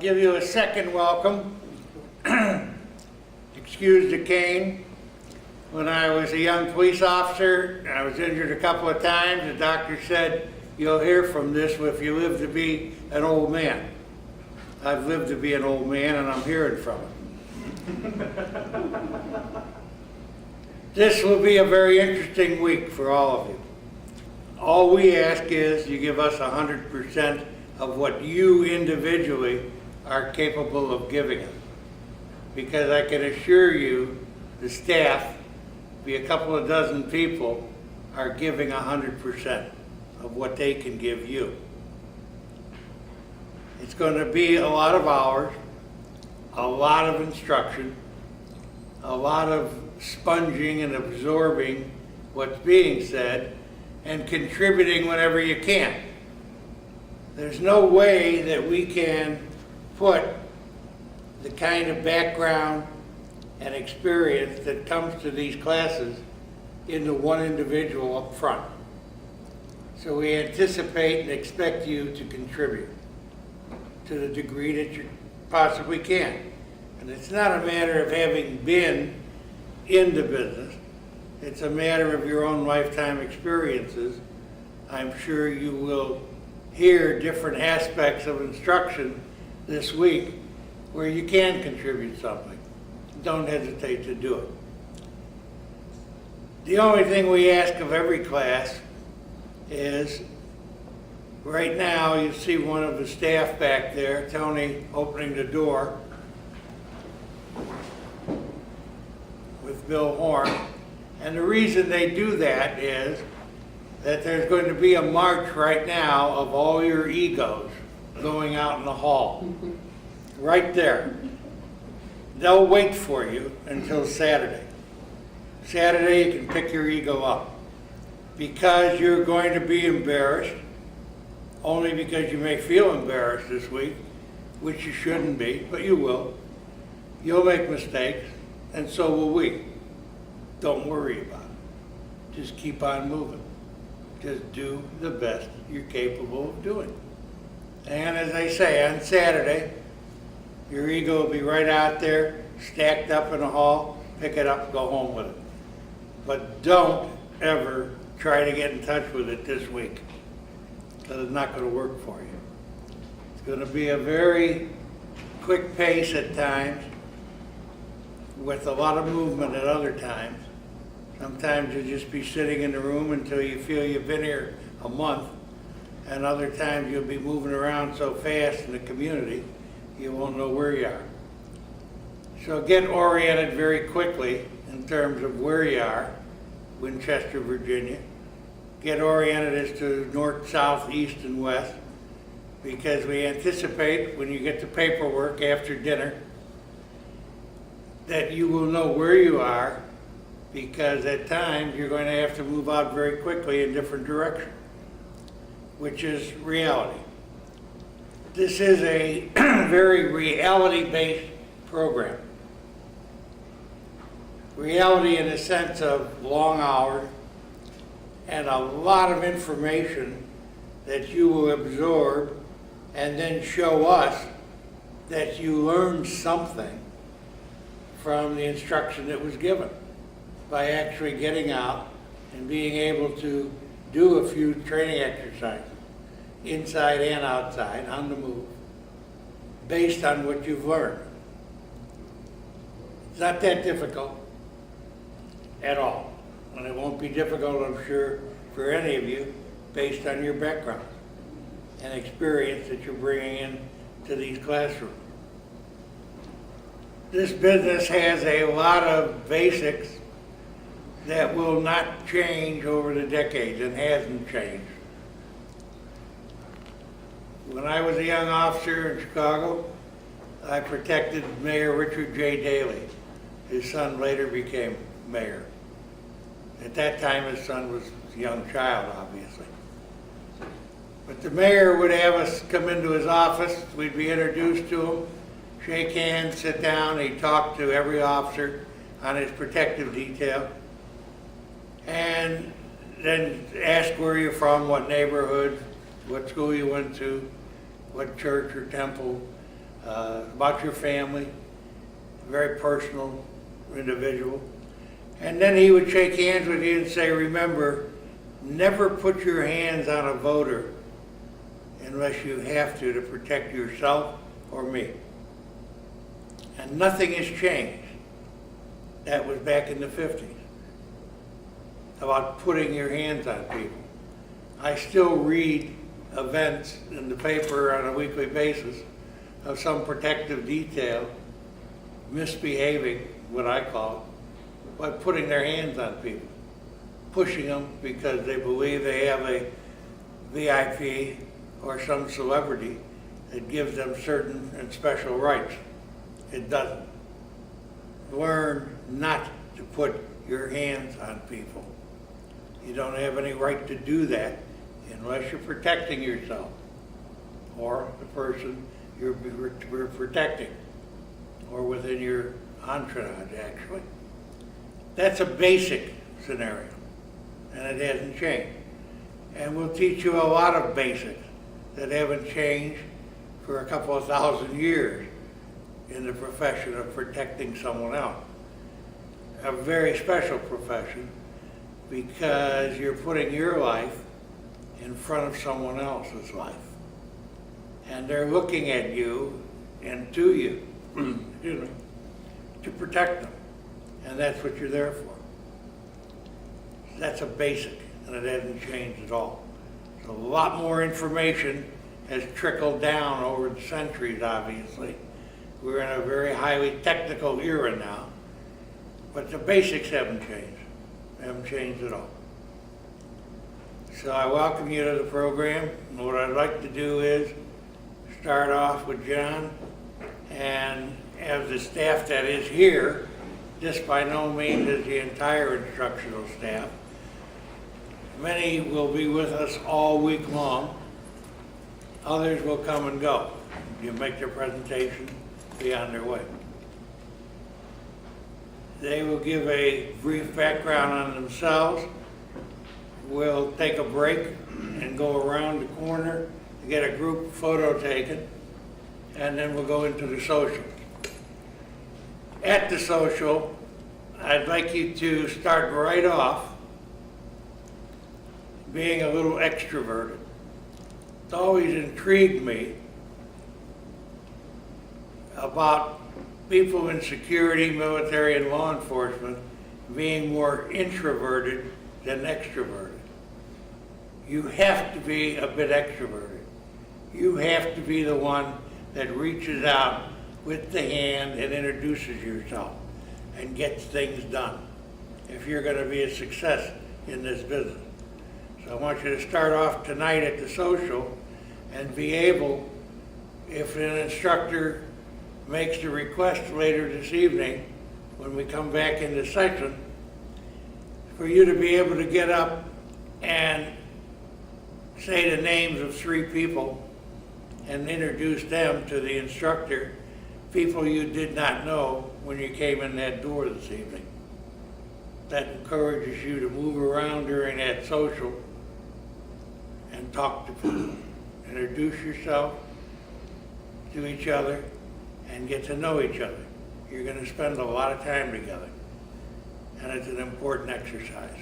give you a second welcome. Excuse the cane. When I was a young police officer, I was injured a couple of times. The doctor said, you'll hear from this if you live to be an old man. I've lived to be an old man and I'm hearing from it. This will be a very interesting week for all of you. All we ask is you give us 100% of what you individually are capable of giving us. Because I can assure you, the staff, be a couple of dozen people, are giving 100% of what they can give you. It's going to be a lot of hours, a lot of instruction, a lot of sponging and absorbing what's being said, and contributing whenever you can. There's no way that we can put the kind of background and experience that comes to these classes into one individual up front. So we anticipate and expect you to contribute to the degree that you possibly can. And it's not a matter of having been in the business. It's a matter of your own lifetime experiences. I'm sure you will hear different aspects of instruction this week where you can contribute something. Don't hesitate to do it. The only thing we ask of every class is, right now you see one of the staff back there, Tony, opening the door with Bill Horn. And the reason they do that is that there's going to be a march right now of all your egos going out in the hall. Right there. They'll wait for you until Saturday. Saturday you can pick your ego up. Because you're going to be embarrassed, only because you may feel embarrassed this week, which you shouldn't be, but you will. You'll make mistakes, and so will we. Don't worry about it. Just keep on moving. Just do the best you're capable of doing. And as I say, on Saturday, your ego will be right out there, stacked up in the hall. Pick it up, go home with it. But don't ever try to get in touch with it this week, because it's not going to work for you. It's going to be a very quick pace at times, with a lot of movement at other times. Sometimes you'll just be sitting in the room until you feel you've been here a month, and other times you'll be moving around so fast in the community you won't know where you are. So get oriented very quickly in terms of where you are, Winchester, Virginia. Get oriented as to north, south, east, and west, because we anticipate when you get the paperwork after dinner that you will know where you are, because at times you're going to have to move out very quickly in different directions, which is reality. This is a very reality-based program. Reality in the sense of long hours and a lot of information that you will absorb and then show us that you learned something from the instruction that was given by actually getting out and being able to do a few training exercises, inside and outside, on the move, based on what you've learned. It's not that difficult at all, and it won't be difficult, I'm sure, for any of you, based on your background and experience that you're bringing in to these classrooms. This business has a lot of basics that will not change over the decades and hasn't changed. When I was a young officer in Chicago, I protected Mayor Richard J. Daley. His son later became mayor. At that time, his son was a young child, obviously. But the mayor would have us come into his office, we'd be introduced to him, shake hands, sit down, he'd talk to every officer on his protective detail, and then ask where you're from, what neighborhood, what school you went to, what church or temple about your family, very personal individual. And then he would shake hands with you and say, remember, never put your hands on a voter unless you have to protect yourself or me. And nothing has changed. That was back in the 50s, about putting your hands on people. I still read events in the paper on a weekly basis of some protective detail misbehaving, what I call, by putting their hands on people, pushing them because they believe they have a VIP or some celebrity that gives them certain and special rights. It doesn't. Learn not to put your hands on people. You don't have any right to do that unless you're protecting yourself or the person you're protecting, or within your entourage, actually. That's a basic scenario, and it hasn't changed. And we'll teach you a lot of basics that haven't changed for a couple of thousand years in the profession of protecting someone else. A very special profession, because you're putting your life in front of someone else's life. And they're looking at you and to you, excuse me, to protect them. And that's what you're there for. That's a basic, and it hasn't changed at all. So a lot more information has trickled down over the centuries, obviously. We're in a very highly technical era now, but the basics haven't changed. They haven't changed at all. So I welcome you to the program. And what I'd like to do is start off with John, and as the staff that is here, this by no means is the entire instructional staff. Many will be with us all week long. Others will come and go. You make their presentation, be on their way. They will give a brief background on themselves. We'll take a break and go around the corner to get a group photo taken, and then we'll go into the social. At the social, I'd like you to start right off being a little extroverted. It's always intrigued me about people in security, military, and law enforcement being more introverted than extroverted. You have to be a bit extroverted. You have to be the one that reaches out with the hand and introduces yourself and gets things done if you're going to be a success in this business. So I want you to start off tonight at the social and be able, if an instructor makes the request later this evening, when we come back into session, for you to be able to get up and say the names of 3 people and introduce them to the instructor, people you did not know when you came in that door this evening. That encourages you to move around during that social and talk to people. Introduce yourself to each other and get to know each other. You're going to spend a lot of time together, and it's an important exercise.